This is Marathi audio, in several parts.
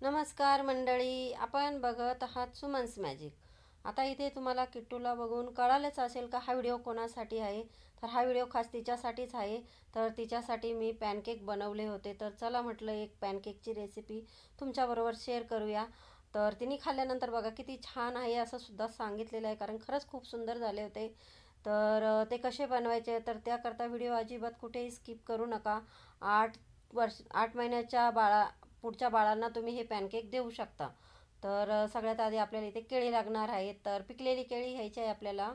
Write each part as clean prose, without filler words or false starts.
नमस्कार मंडळी, आपण बघत आहात सुमन्स मॅजिक. आता इथे तुम्हाला किट्टूला बघून कळालंच असेल का हा व्हिडिओ कोणासाठी आहे. तर हा व्हिडिओ खास तिच्यासाठीच आहे. तर तिच्यासाठी मी पॅनकेक बनवले होते. तर चला म्हटलं एक पॅनकेकची रेसिपी तुमच्याबरोबर शेअर करूया. तर तिने खाल्ल्यानंतर बघा किती छान आहे असं सुद्धा सांगितलेलं आहे, कारण खरंच खूप सुंदर झाले होते. तर ते कसे बनवायचे, तर त्याकरता व्हिडिओ अजिबात कुठेही स्किप करू नका. 8 महिन्याच्या पुढच्या बाळांना तुम्ही हे पॅनकेक देऊ शकता. तर सगळ्यात आधी आपल्याला इथे केळी लागणार आहेत. तर पिकलेली केळी घ्यायची आहे आपल्याला.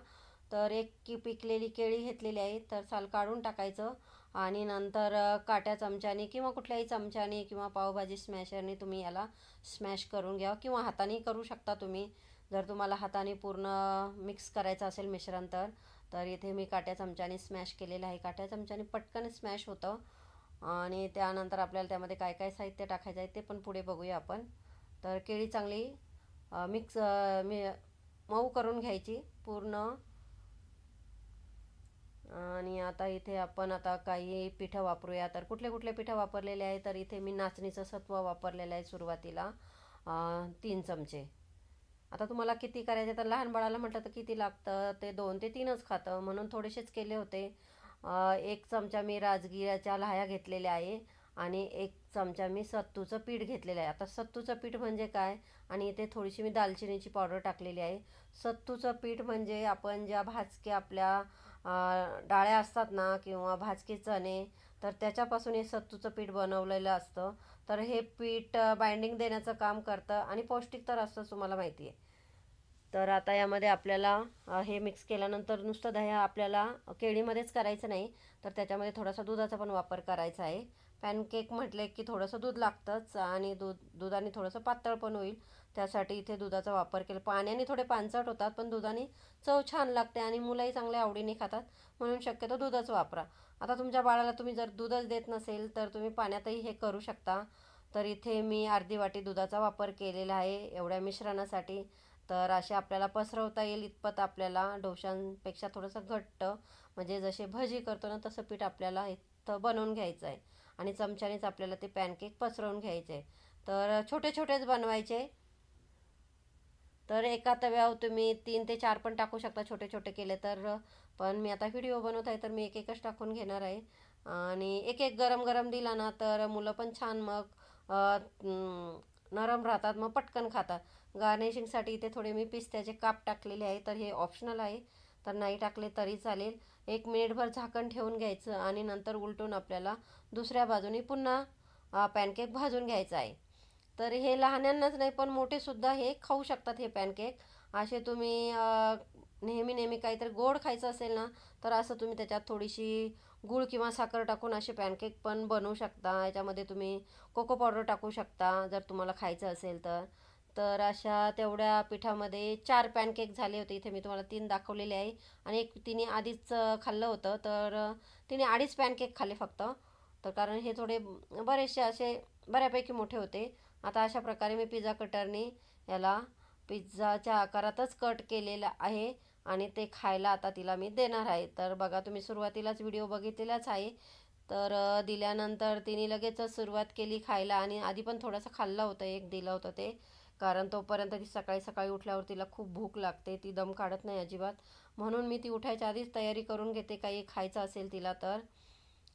तर पिकलेली केळी घेतलेली आहे. तर साल काढून टाकायचं आणि नंतर काट्या चमच्याने किंवा कुठल्याही चमच्याने किंवा पावभाजी स्मॅशरने तुम्ही याला स्मॅश करून घ्या, किंवा हाताने करू शकता तुम्ही, जर तुम्हाला हाताने पूर्ण मिक्स करायचं असेल मिश्रण तर. तर इथे मी काट्या चमच्याने स्मॅश केलेलं आहे. काट्या चमच्याने पटकन स्मॅश होतं. आणि त्यानंतर आपल्याला त्यामध्ये काय काय साहित्य टाकायचं आहे ते पण पुढे बघूया आपण. तर केळी चांगली मिक्स मऊ करून घ्यायची पूर्ण. आणि आता इथे आपण आता काही पिठं वापरूया. तर कुठले कुठले पिठं वापरलेले आहे, तर इथे मी नाचणीचं सत्व वापरलेलं आहे सुरुवातीला 3 चमचे. आता तुम्हाला किती करायचे, तर लहान बाळाला म्हटलं तर किती लागतं, ते 2 ते 3च खातं, म्हणून थोडेसेच केले होते. 1 चमचा मी राजगिराच्या लाह्या घेतलेल्या आहे आणि 1 चमचा मी सत्तूचं पीठ घेतलेलं आहे. आता सत्तूचं पीठ म्हणजे काय, आणि इथे थोडीशी मी दालचिनीची पावडर टाकलेली आहे. सत्तूचं पीठ म्हणजे आपण ज्या भाजके आपल्या डाळ्या असतात ना, किंवा भाजके चणे, तर त्याच्यापासून हे सत्तूचं पीठ बनवलेलं असतं. तर हे पीठ बाइंडिंग देण्याचं काम करतं आणि पौष्टिक तर असतंच, तुम्हाला माहिती आहे. तर आता यामध्ये आपल्याला हे मिक्स केल्यानंतर नुसतं दह्या आपल्याला केळीमध्येच करायचं नाही, तर त्याच्यामध्ये थोडासा दुधाचा पण वापर करायचा आहे. पॅनकेक म्हटले की थोडंसं दूध लागतंच, आणि दुधाने थोडंसं पातळ पण होईल. त्यासाठी इथे दुधाचा वापर केला. पाण्याने थोडे पानसट होतात, पण दुधाने चव छान लागते आणि मुलंही चांगल्या आवडीने खातात, म्हणून शक्यतो दूधच वापरा. आता तुमच्या बाळाला तुम्ही जर दूधच देत नसेल तर तुम्ही पाण्यातही हे करू शकता. तर इथे मी अर्धी वाटी दुधाचा वापर केलेला आहे एवढ्या मिश्रणासाठी. तर असे आपल्याला पसरवता येईल इतपत आपल्याला डोशांपेक्षा थोडंसं घट्ट, म्हणजे जसे भजी करतो ना तसं पीठ आपल्याला इथं बनवून घ्यायचं आहे. आणि चमच्यानेच आपल्याला ते पॅनकेक पसरवून घ्यायचे. तर छोटे छोटेच बनवायचे. तर एका तव्यावर तुम्ही 3 ते 4 पण टाकू शकता छोटे छोटे केले तर. पण मी आता व्हिडिओ बनवत आहे तर मी एक एकच टाकून घेणार आहे. आणि एक एक गरम गरम दिला ना तर मुलं पण छान मग नरम राहतात, मग पटकन खातात. गार्निशिंगसाठी इथे थोडे मी पिस्त्याचे काप टाकलेले आहे, तर हे ऑप्शनल आहे, तर नाही टाकले तरी चालेल. 1 मिनिटभर झाकण ठेवून घ्यायचं आणि नंतर उलटून आपल्याला दुसऱ्या बाजूने पुन्हा पॅनकेक भाजून घ्यायचा आहे. तर हे लहानांनाच नाही पण मोठेसुद्धा हे खाऊ शकतात हे पॅनकेक. असे तुम्ही नेहमी नेहमी काहीतरी गोड खायचं असेल ना, तर असं तुम्ही त्याच्यात थोडीशी गूळ किंवा साखर टाकून असे पॅनकेक पण बनवू शकता. याच्यामध्ये तुम्ही कोको पावडर टाकू शकता जर तुम्हाला खायचं असेल तर. तर अशा तेवढ्या पिठामध्ये 4 पॅनकेक झाले होते. इथे मी तुम्हाला 3 दाखवलेले आहे, आणि एक तिने आधीच खाल्लं होतं, तर तिने 2.5 पॅनकेक खाल्ले फक्त. तर कारण हे थोडे बरेचसे असे बऱ्यापैकी मोठे होते. आता अशा प्रकारे मी पिझ्झा कटरने याला पिझ्झाच्या आकारातच कट केलेलं आहे, आणि ते खायला आता तिला मी देणार आहे. तर बघा, तुम्ही सुरुवातीलाच व्हिडिओ बघितलेलाच आहे. तर दिल्यानंतर तिने लगेचच सुरुवात केली खायला, आणि आधी पण थोडंसं खाल्लं होतं, एक दिलं होतं ते. कारण तोपर्यंत ती सकाळी सकाळी उठल्यावर तिला खूप भूक लागते, ती दम काढत नाही अजिबात. म्हणून मी ती उठायच्या आधीच तयारी करून घेते काही खायचं असेल तिला तर.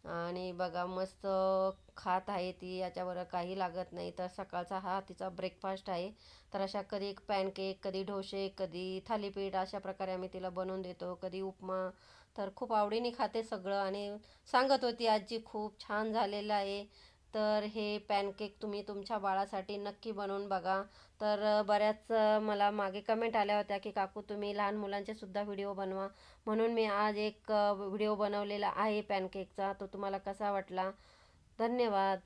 आणि बघा मस्त खात आहे ती, याच्यावर काही लागत नाही. तर सकाळचा हा तिचा ब्रेकफास्ट आहे. तर अशा कधी पॅनकेक, कधी डोसे, कधी थालीपीठ, अशा प्रकारे आम्ही तिला बनवून देतो, कधी उपमा. तर खूप आवडीने खाते सगळं, आणि सांगत होती आजी खूप छान झालेलं आहे. तर हे पॅनकेक तुम्ही तुमच्या बाळासाठी नक्की बनवून बघा. तर बऱ्याच मला मागे कमेंट आल्या होत्या की काकू तुम्ही लहान मुलांचे सुद्धा व्हिडिओ बनवा, म्हणून मी आज एक व्हिडिओ बनवलेला आहे पॅनकेकचा. तो तुम्हाला कसा वाटला? धन्यवाद.